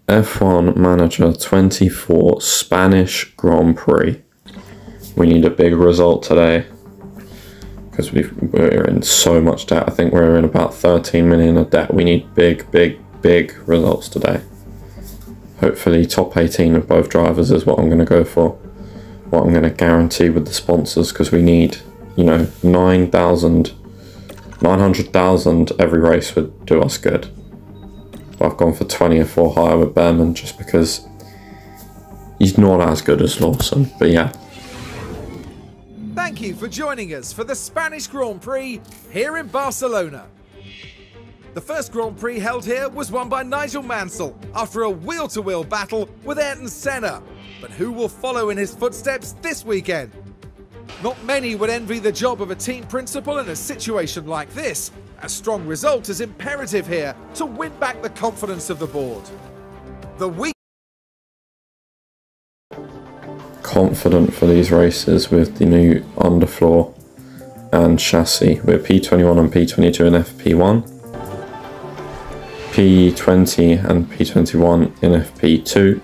F1 Manager 24 Spanish Grand Prix. We need a big result today because we're in so much debt. I think we're in about 13 million of debt. We need big results today. Hopefully top 18 of both drivers is what I'm going to go for. What I'm going to guarantee with the sponsors, because we need, you know, 900,000 every race would do us good. But I've gone for 20 or higher with Behrman just because he's not as good as Lawson. But yeah. Thank you for joining us for the Spanish Grand Prix here in Barcelona. The first Grand Prix held here was won by Nigel Mansell after a wheel-to-wheel battle with Ayrton Senna. But who will follow in his footsteps this weekend? Not many would envy the job of a team principal in a situation like this. A strong result is imperative here to win back the confidence of the board. Confident for these races with the new underfloor and chassis. We're P21 and P22 in FP1, P20 and P21 in FP2,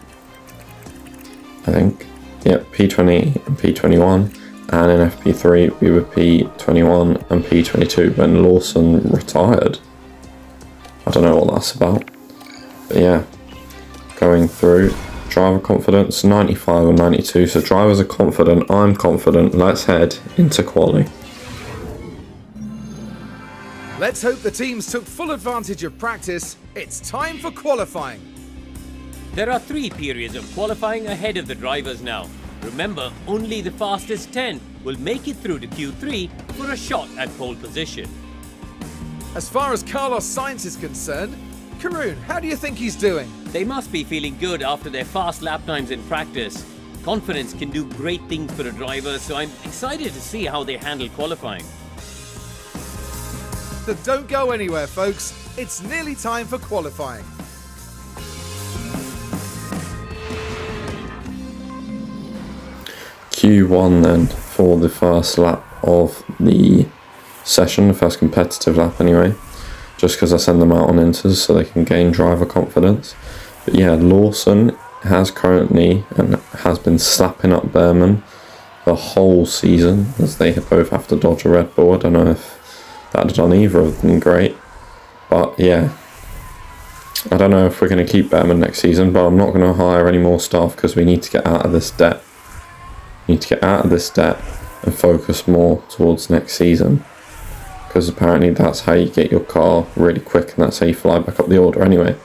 I think. Yep, P20 and P21, and in FP3 we were P21 and P22 when Lawson retired. I don't know what that's about, but yeah, going through. Driver confidence 95 and 92, so drivers are confident, I'm confident. Let's head into quali. Let's hope the teams took full advantage of practice. It's time for qualifying. There are 3 periods of qualifying ahead of the drivers now. Remember, only the fastest 10 will make it through to Q3 for a shot at pole position. As far as Carlos Sainz is concerned, Karun, how do you think he's doing? They must be feeling good after their fast lap times in practice. Confidence can do great things for a driver, so I'm excited to see how they handle qualifying. So don't go anywhere, folks. It's nearly time for qualifying. Q1 then for the first lap of the session, the first competitive lap anyway. Just because I send them out on inters so they can gain driver confidence. But yeah, Lawson has currently and has been slapping up Behrman the whole season, as they both have to dodge a Red Bull. I don't know if that had done either of them great, but yeah, I don't know if we're going to keep Behrman next season, but I'm not going to hire any more staff because we need to get out of this debt. We need to get out of this debt and focus more towards next season. Because apparently that's how you get your car really quick, and that's how you fly back up the order anyway.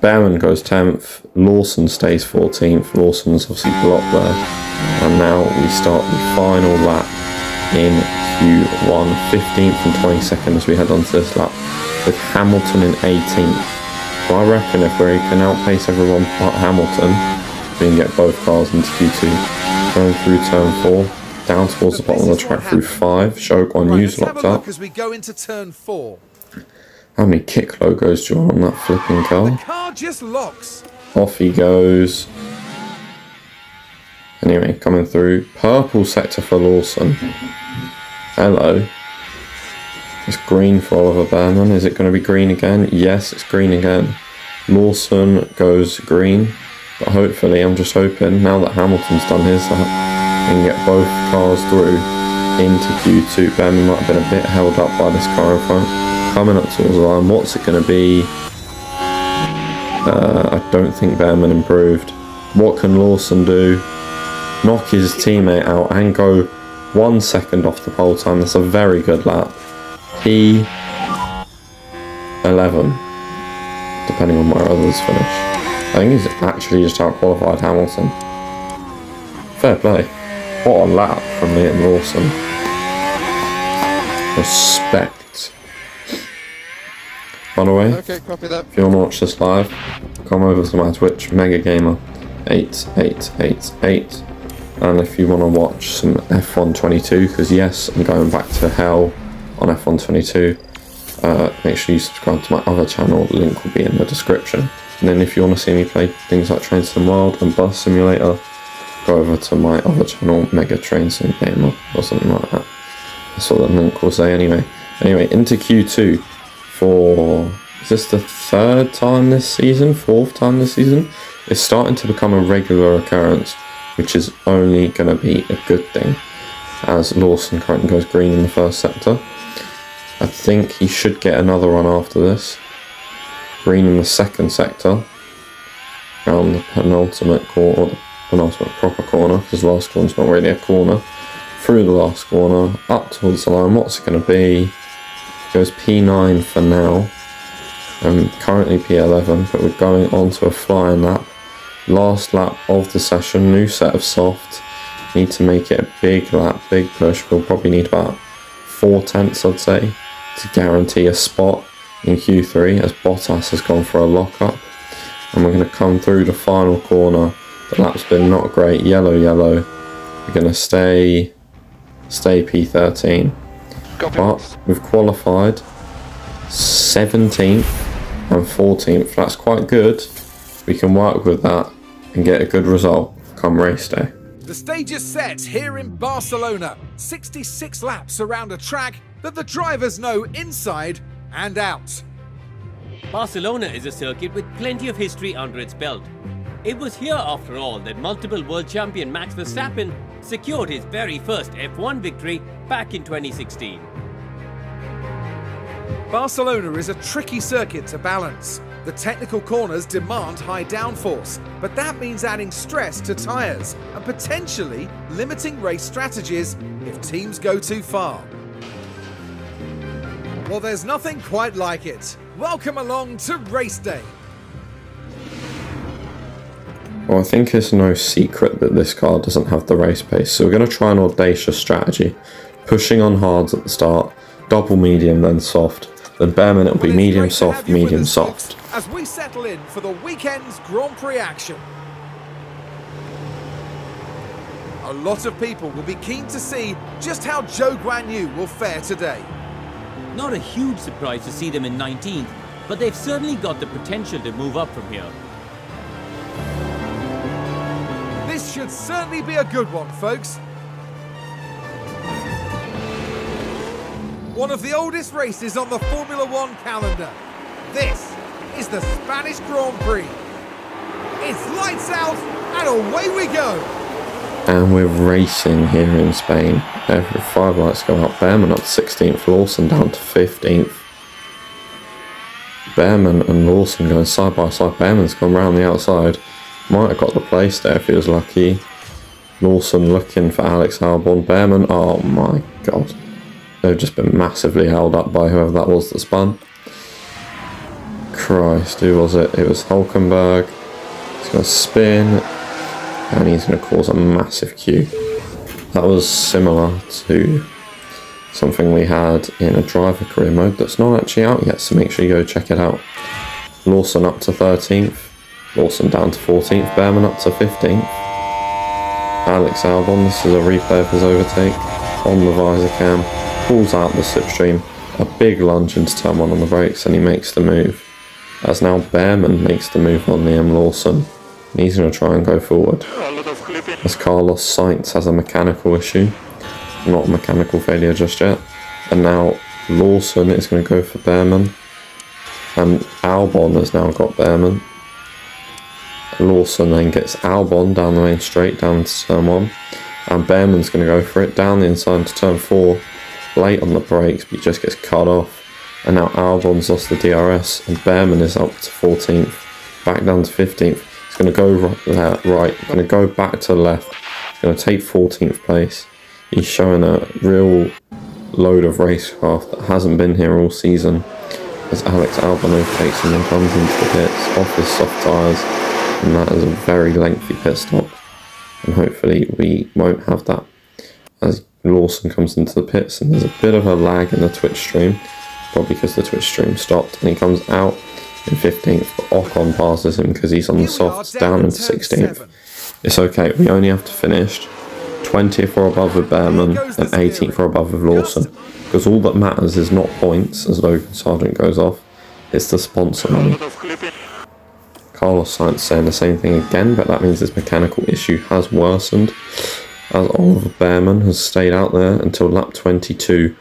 Behrman goes 10th, Lawson stays 14th, Lawson's obviously blocked there. And now we start the final lap in Q1, 15th and 22nd as we head onto this lap, with Hamilton in 18th. So I reckon if we can outpace everyone but Hamilton, we can get both cars into Q2. Going through turn 4. Down towards the bottom of the track through 5. Show on news locked up. As we go into turn 4. How many kick logos do you want on that flipping car? The car just locks. Off he goes. Anyway, coming through. Purple sector for Lawson. Hello. It's green for Oliver Behrman. Is it going to be green again? Yes, it's green again. Lawson goes green. But hopefully, I'm just hoping, now that Hamilton's done his lap, and get both cars through into Q2. Behrman might have been a bit held up by this car in front. Coming up towards the line, what's it going to be? I don't think Behrman improved. What can Lawson do? Knock his teammate out and go 1 second off the pole time. That's a very good lap. P11, depending on where others finish. I think he's actually just out-qualified Hamilton. Fair play. What a lap from Liam Lawson. Respect. By the way, okay, copy that. If you want to watch this live, come over to my Twitch, MegaGamer8888. And if you want to watch some F1 22, because yes, I'm going back to hell on F1 22, make sure you subscribe to my other channel, the link will be in the description. And then if you want to see me play things like Train Sim World and Bus Simulator, go over to my other channel, Mega Train Sim Gamer, or something like that. That's what the link will say anyway. Anyway, into Q2 for, is this the third time this season, fourth time this season. It's starting to become a regular occurrence, which is only going to be a good thing, as Lawson currently goes green in the first sector. I think he should get another run after this. Green in the second sector, around the penultimate corner, or the penultimate proper corner, because the last corner's not really a corner. Through the last corner, up towards the line. What's it going to be? Goes P9 for now. Currently P11, but we're going on to a flying lap. Last lap of the session, new set of soft. Need to make it a big lap, big push. We'll probably need about 4/10, I'd say, to guarantee a spot in Q3, as Bottas has gone for a lockup. And we're going to come through the final corner. The lap's been not great, yellow. We're going to stay P13. But we've qualified 17th and 14th. That's quite good. We can work with that and get a good result come race day. The stage is set here in Barcelona. 66 laps around a track that the drivers know inside and out. Barcelona is a circuit with plenty of history under its belt. It was here, after all, that multiple world champion Max Verstappen secured his very first F1 victory back in 2016. Barcelona is a tricky circuit to balance. The technical corners demand high downforce, but that means adding stress to tyres and potentially limiting race strategies if teams go too far. Well, there's nothing quite like it. Welcome along to race day. Well, I think it's no secret that this car doesn't have the race pace, so we're going to try an audacious strategy. Pushing on hards at the start, double medium, then soft. Then Behrman, it'll be medium soft, medium soft. As we settle in for the weekend's Grand Prix action. A lot of people will be keen to see just how Zhou Guanyu will fare today. Not a huge surprise to see them in 19th, but they've certainly got the potential to move up from here. This should certainly be a good one, folks. One of the oldest races on the Formula One calendar. This is the Spanish Grand Prix. It's lights out and away we go. And we're racing here in Spain. Every 5 lights go up. Behrman up to 16th, Lawson down to 15th. Behrman and Lawson going side by side. Behrman's gone round the outside. Might have got the place there if he was lucky. Lawson looking for Alex Albon. Behrman, oh my god. They've just been massively held up by whoever that was that spun. Christ, who was it? It was Hulkenberg. He's going to spin, and he's going to cause a massive queue. That was similar to something we had in a driver career mode that's not actually out yet, so make sure you go check it out. Lawson up to 13th, Lawson down to 14th, Behrman up to 15th. Alex Albon, this is a replay of his overtake on the visor cam. Pulls out the slipstream, a big lunge into turn 1 on the brakes, and he makes the move. As now Behrman makes the move on Liam Lawson, and he's going to try and go forward. As Carlos Sainz has a mechanical issue, not a mechanical failure just yet, and now Lawson is going to go for Behrman, and Albon has now got Behrman. Lawson then gets Albon down the main straight, down to turn 1, and Behrman's going to go for it, down the inside to turn 4. Late on the brakes, but he just gets cut off, and now Albon's lost the DRS, and Behrman is up to 14th, back down to 15th. He's going to go right, going to go back to the left, he's going to take 14th place. He's showing a real load of racecraft that hasn't been here all season, as Alex Albon overtakes him and comes into the pits off his soft tyres, and that is a very lengthy pit stop, and hopefully we won't have that. As Lawson comes into the pits, and there's a bit of a lag in the Twitch stream, probably because the Twitch stream stopped, and he comes out in 15th, but Ocon passes him because he's on the softs, down into 16th. It's okay, we only have to finish 20th or above with Behrman and 18th or above with Lawson, because all that matters is not points as Logan Sargent goes off, it's the sponsor money. Carlos Sainz saying the same thing again, but that means his mechanical issue has worsened, as Oliver Behrman has stayed out there until lap 22,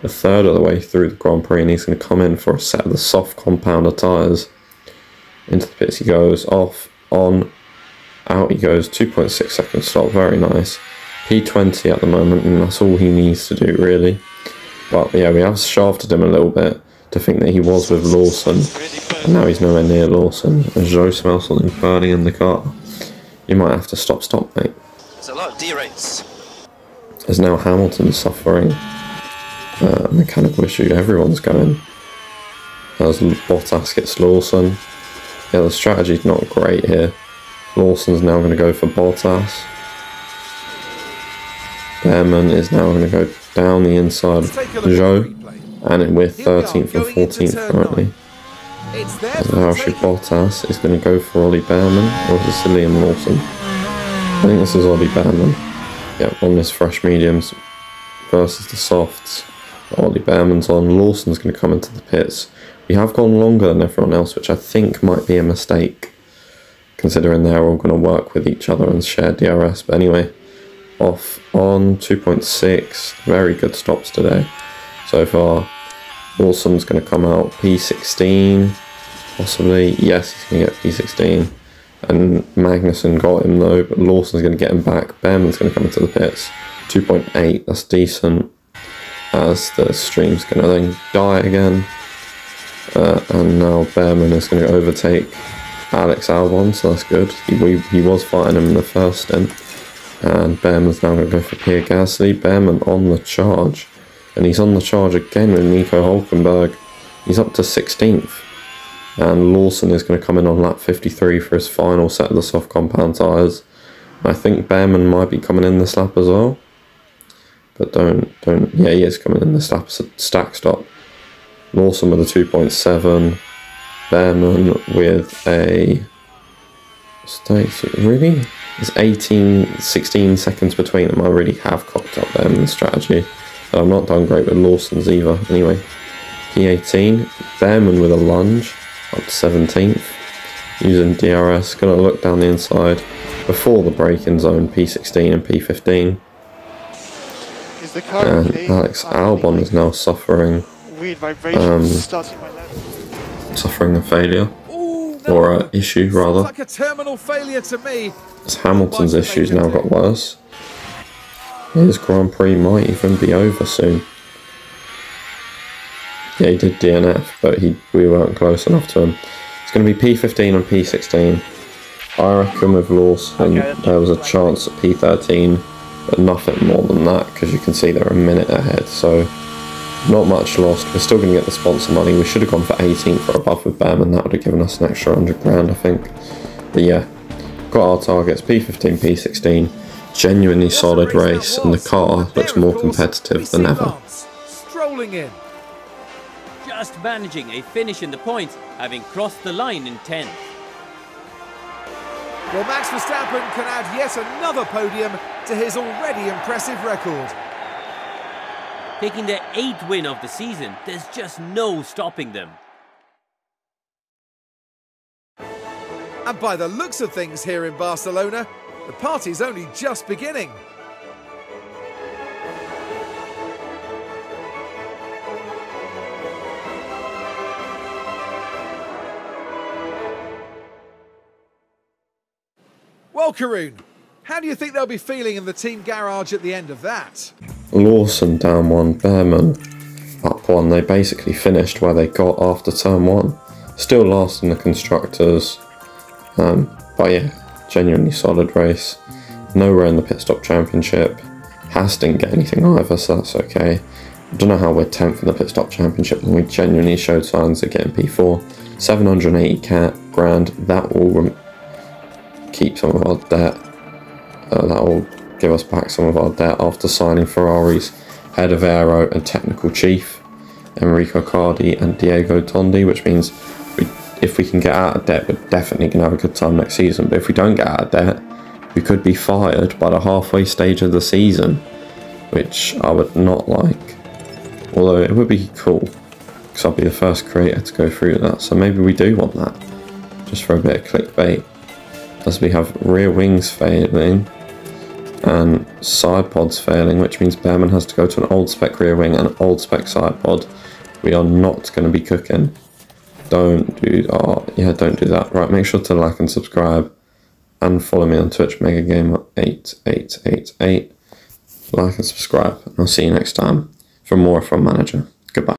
a third of the way through the Grand Prix, and he's going to come in for a set of the soft compounder tyres. Into the pits he goes, off, on, out he goes, 2.6 second stop, very nice. P20 at the moment, and that's all he needs to do really. But yeah, we have shafted him a little bit to think that he was with Lawson, and now he's nowhere near Lawson. And Joe smells something burning in the car. You might have to stop, mate. There's a lot of derates. There's now Hamilton suffering a mechanical issue. Everyone's going. As Bottas gets Lawson. Yeah, the strategy's not great here. Lawson's now going to go for Bottas. Behrman is now going to go down the inside of Zhou, and we're 13th and 14th currently. As Hirschi Bottas is going to go for Ollie Behrman, or is this Liam Lawson? I think this is Ollie Behrman. Yeah, on this fresh mediums versus the softs. Ollie Behrman's on. Lawson's going to come into the pits. We have gone longer than everyone else, which I think might be a mistake, considering they're all going to work with each other and share DRS. But anyway, off on 2.6, very good stops today so far. Lawson's going to come out P16, possibly. Yes, he's going to get P16. And Magnussen got him though, but Lawson's going to get him back. Behrman's going to come into the pits. 2.8, that's decent. As the stream's going to then die again. And now Behrman is going to overtake Alex Albon, so that's good. He was fighting him in the first stint. And Behrman's now going to go for Pierre Gasly. Behrman on the charge. And he's on the charge again with Nico Hülkenberg. He's up to 16th. And Lawson is going to come in on lap 53 for his final set of the soft compound tyres. I think Behrman might be coming in this lap as well. But yeah, he is coming in this lap. It's a stack stop. Lawson with a 2.7. Behrman with a... Really? There's 16 seconds between them. I really have cocked up Behrman's strategy. But I'm not done great with Lawson's either. Anyway, P18. Behrman with a lunge. Up to 17th. Using DRS. Going to look down the inside. Before the braking zone, P16 and P15. And Alex Albon is now suffering suffering a failure, or an issue rather. Like a terminal failure to me. As Hamilton's issues now got worse. His Grand Prix might even be over soon. Yeah, he did DNF, but we weren't close enough to him. It's going to be P15 and P16. I reckon with Lawson there was a chance at P13, but nothing more than that, because you can see they're a minute ahead, so not much lost. We're still going to get the sponsor money. We should have gone for 18th or above with Behrman. That would have given us an extra 100 grand, I think. But yeah, got our targets, P15, P16. Genuinely solid race, and the car looks more competitive than ever. Strolling in. Just managing a finish in the points, having crossed the line in 10th. Well, Max Verstappen can add yet another podium to his already impressive record. Taking their 8th win of the season, there's just no stopping them. And by the looks of things here in Barcelona, the party's only just beginning. Well, Karun, how do you think they'll be feeling in the team garage at the end of that? Lawson down 1, Behrman up 1. They basically finished where they got after turn 1. Still last in the constructors. But yeah, genuinely solid race. Nowhere in the pit stop championship. Haas didn't get anything either, so that's okay. I don't know how we're 10th in the pit stop championship when we genuinely showed signs of getting P4. 780 grand. That will keep some of our debt. That will give us back some of our debt after signing Ferrari's head of aero and technical chief, Enrico Cardi and Diego Tondi, which means if we can get out of debt, we're definitely going to have a good time next season. But if we don't get out of debt, we could be fired by the halfway stage of the season, which I would not like. Although it would be cool, because I'll be the first creator to go through that. So maybe we do want that, just for a bit of clickbait. As we have rear wings failing, and side pod's failing, which means Bearman has to go to an old spec rear wing and old spec side pod. We are not going to be cooking. Don't do that. Right, make sure to like and subscribe and follow me on Twitch, MegaGamer8888. Like and subscribe, and I'll see you next time for more F1 Manager. Goodbye.